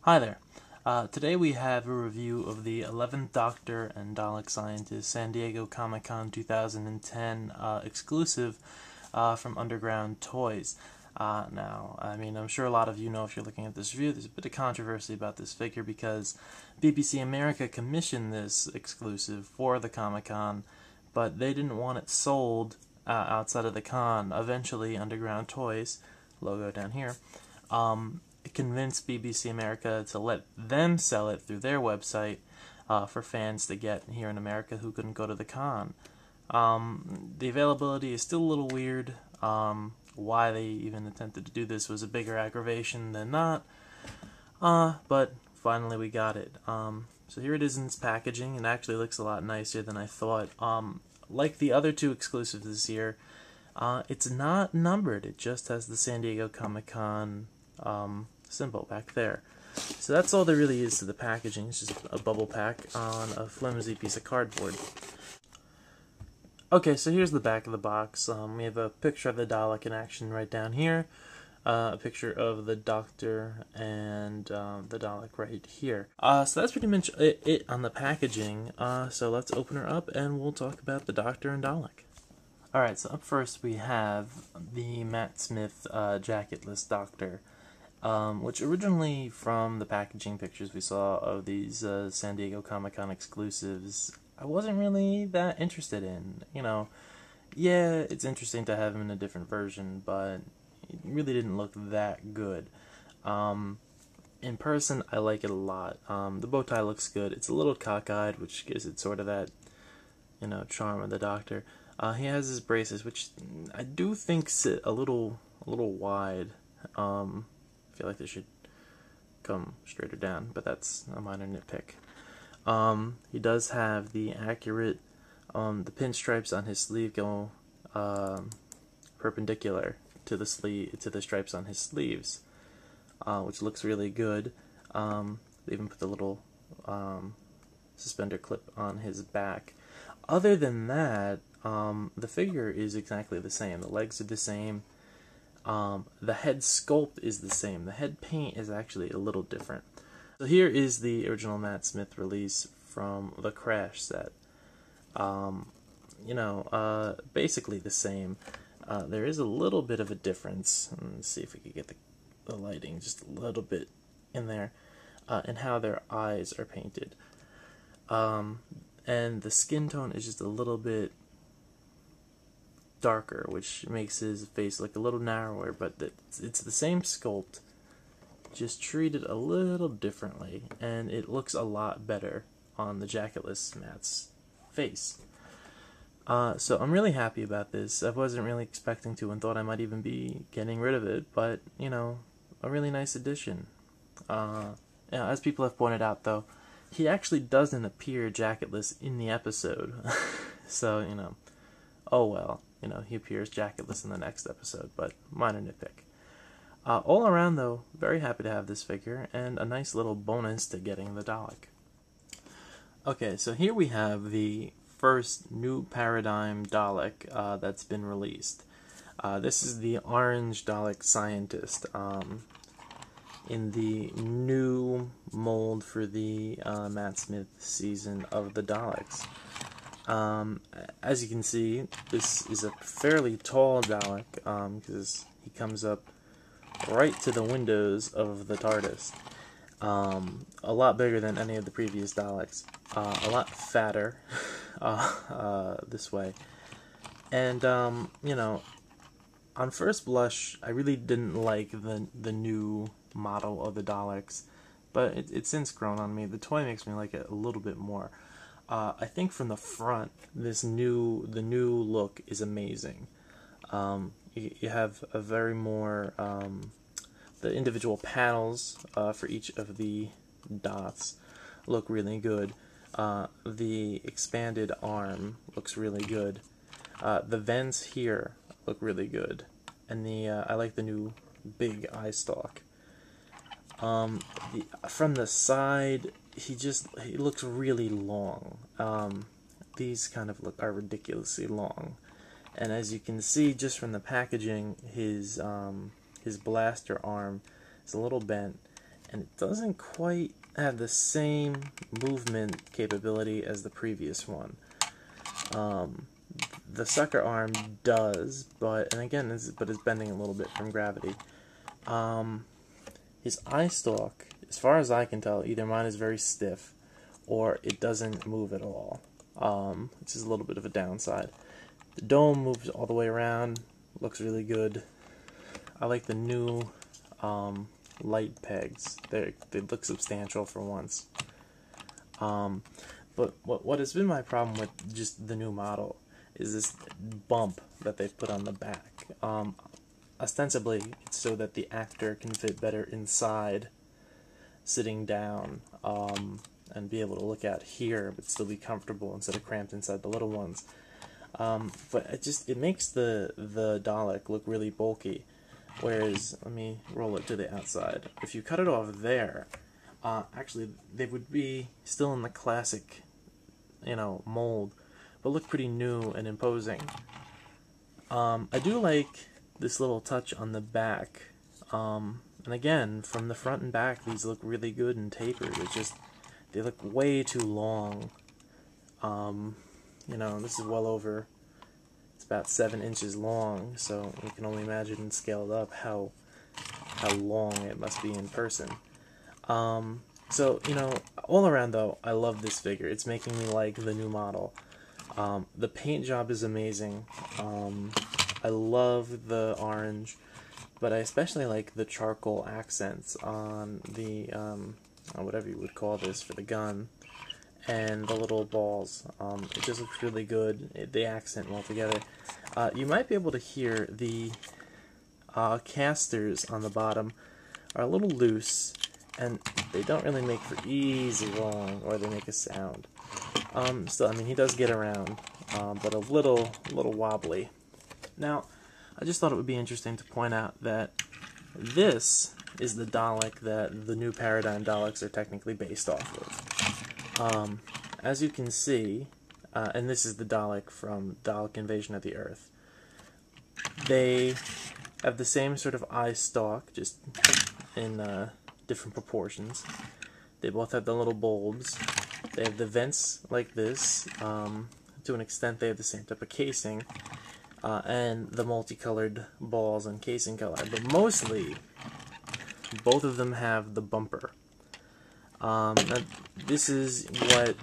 Hi there. Today we have a review of the 11th Doctor and Dalek Scientist San Diego Comic-Con 2010 exclusive from Underground Toys. I'm sure a lot of you know if you're looking at this review, there's a bit of controversy about this figure because BBC America commissioned this exclusive for the Comic-Con, but they didn't want it sold outside of the con. Eventually, Underground Toys, logo down here, convinced BBC America to let them sell it through their website for fans to get here in America who couldn't go to the con. The availability is still a little weird. Why they even attempted to do this was a bigger aggravation than not. But finally we got it. So here it is in its packaging. It actually looks a lot nicer than I thought. Like the other two exclusives this year, it's not numbered. It just has the San Diego Comic-Con symbol back there. So that's all there really is to the packaging. It's just a bubble pack on a flimsy piece of cardboard. Okay, so here's the back of the box. We have a picture of the Dalek in action right down here, a picture of the Doctor and the Dalek right here. So that's pretty much it on the packaging. So let's open her up and we'll talk about the Doctor and Dalek. Alright, so up first we have the Matt Smith jacketless Doctor, which originally from the packaging pictures we saw of these San Diego Comic-Con exclusives, I wasn't really that interested in. Yeah, it's interesting to have him in a different version, but it really didn't look that good. In person, I like it a lot. The bow tie looks good. It's a little cockeyed, which gives it sort of that, charm of the Doctor. He has his braces, which I do think sit a little wide. I feel like they should come straighter down, but that's a minor nitpick. He does have the accurate, the pinstripes on his sleeve go perpendicular to the stripes on his sleeves, which looks really good. They even put the little suspender clip on his back. Other than that, the figure is exactly the same. The legs are the same. The head sculpt is the same. The head paint is actually a little different. So here is the original Matt Smith release from the Crash set. Basically the same. There is a little bit of a difference. Let's see if we could get the lighting just a little bit in there, in how their eyes are painted. And the skin tone is just a little bit darker, which makes his face look a little narrower, but it's the same sculpt, just treated a little differently, and it looks a lot better on the jacketless Matt's face. So I'm really happy about this. I wasn't really expecting to and thought I might even be getting rid of it, but, a really nice addition. As people have pointed out, though, he actually doesn't appear jacketless in the episode. So, oh well. He appears jacketless in the next episode, but minor nitpick. All around, though, very happy to have this figure, and a nice little bonus to getting the Dalek. Okay, so here we have the first new paradigm Dalek that's been released. This is the orange Dalek Scientist, in the new mold for the Matt Smith season of the Daleks. As you can see, this is a fairly tall Dalek, because he comes up right to the windows of the TARDIS. A lot bigger than any of the previous Daleks. A lot fatter, this way. And, on first blush, I really didn't like the new model of the Daleks, but it's since grown on me. The toy makes me like it a little bit more. I think from the front, the new look is amazing. You have a very more, the individual panels for each of the dots look really good. The expanded arm looks really good. The vents here look really good, and I like the new big eye stalk. From the side, he looks really long. These kind of are ridiculously long, and as you can see just from the packaging, his blaster arm is a little bent, and it doesn't quite have the same movement capability as the previous one. The sucker arm does, but it's bending a little bit from gravity. His eye stalk, as far as I can tell, either mine is very stiff or it doesn't move at all, which is a little bit of a downside. The dome moves all the way around, looks really good. I like the new light pegs. They look substantial for once. But what has been my problem with just the new model is this bump that they've put on the back. Ostensibly, it's so that the actor can fit better inside, sitting down, and be able to look out here, but still be comfortable instead of cramped inside the little ones. But it makes the Dalek look really bulky. Whereas, let me roll it to the outside. If you cut it off there, actually they would be still in the classic, mold, but look pretty new and imposing. I do like this little touch on the back. And again, from the front and back, these look really good and tapered. They look way too long. This is well over, it's about 7 inches long, so you can only imagine scaled up how long it must be in person. So, all around though, I love this figure. It's making me like the new model. The paint job is amazing. I love the orange, but I especially like the charcoal accents on the, whatever you would call this for the gun, and the little balls. It just looks really good. The accent well together. You might be able to hear the casters on the bottom are a little loose, and they don't really make for easy rolling, or they make a sound. Still, he does get around, but a little wobbly. Now, I just thought it would be interesting to point out that this is the Dalek that the new Paradigm Daleks are technically based off of. As you can see, and this is the Dalek from Dalek Invasion of the Earth, they have the same sort of eye stalk, just in different proportions. They both have the little bulbs. They have the vents like this. To an extent, they have the same type of casing, and the multicolored balls and casing color. But mostly, both of them have the bumper. This is what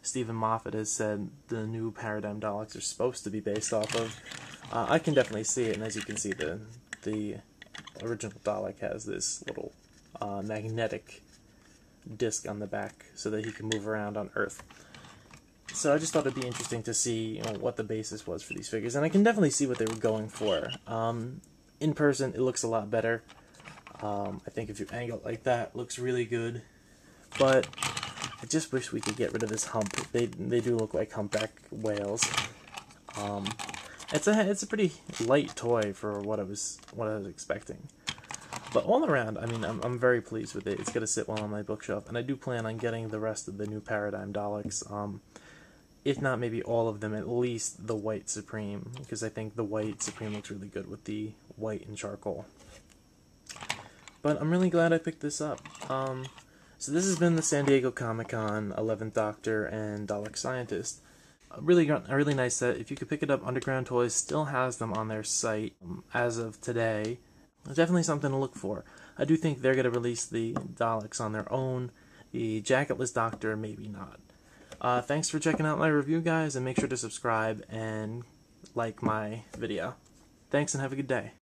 Stephen Moffat has said the new Paradigm Daleks are supposed to be based off of. I can definitely see it, and as you can see, the original Dalek has this little magnetic disc on the back so that he can move around on Earth. So I just thought it'd be interesting to see what the basis was for these figures, and I can definitely see what they were going for. In person, it looks a lot better. I think if you angle it like that, it looks really good. But I just wish we could get rid of this hump. They do look like humpback whales. It's a pretty light toy for what I was expecting. But all around, I'm very pleased with it. It's going to sit well on my bookshelf, and I do plan on getting the rest of the new Paradigm Daleks. If not, maybe all of them, at least the White Supreme, because I think the White Supreme looks really good with the white and charcoal. But I'm really glad I picked this up. So this has been the San Diego Comic-Con 11th Doctor and Dalek Scientist. A really nice set. If you could pick it up, Underground Toys still has them on their site as of today. Definitely something to look for. I do think they're going to release the Daleks on their own. The Jacketless Doctor, maybe not. Thanks for checking out my review, guys, and make sure to subscribe and like my video. Thanks, and have a good day.